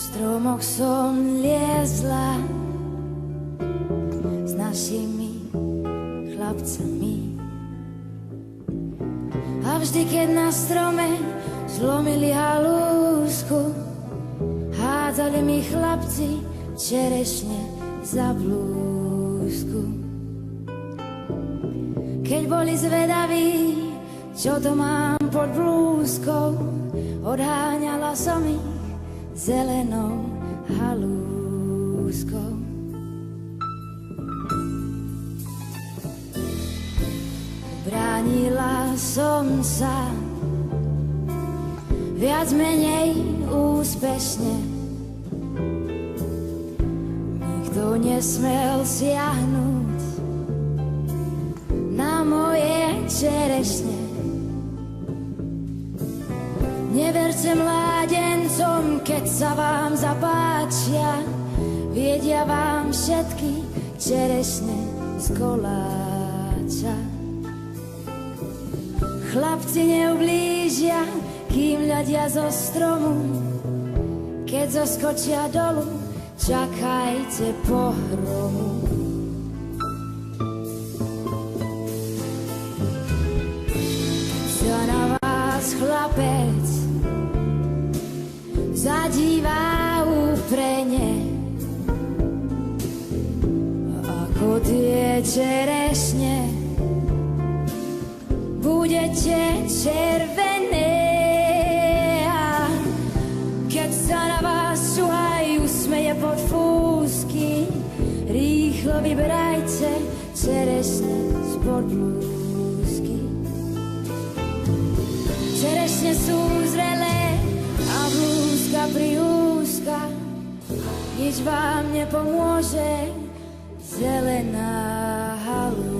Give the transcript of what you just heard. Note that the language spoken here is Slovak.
stromoch som liezla s našimi chlapcami. A vždy, keď na strome zlomili halúsku, hádzali mi chlapci čerešne za blúzku. Keď boli zvedaví, čo to mám pod blúzkou, odháňala som ich zelenou halúskou. Bránila som sa viac menej úspešne. Nikto nesmel siahnuť na moje čerešne. Neverte mládencom, keď sa vám zapáčia, viedia vám všetky čerešne z koláča. Chlapci neublížia, kým ľadia zo stromu, keď zoskočia dolu, čakajte pohromu. Sa na vás chlapec zadívá úprene, ako tie čerešne budete červené. A keď sa na vás šuhaj usmeje pod fúsky, rýchlo vyberajte čerešne spod blúzky. Čerešne sú zrelé a blúzka priúzka, nič vám nepomôže, zelená halúzka.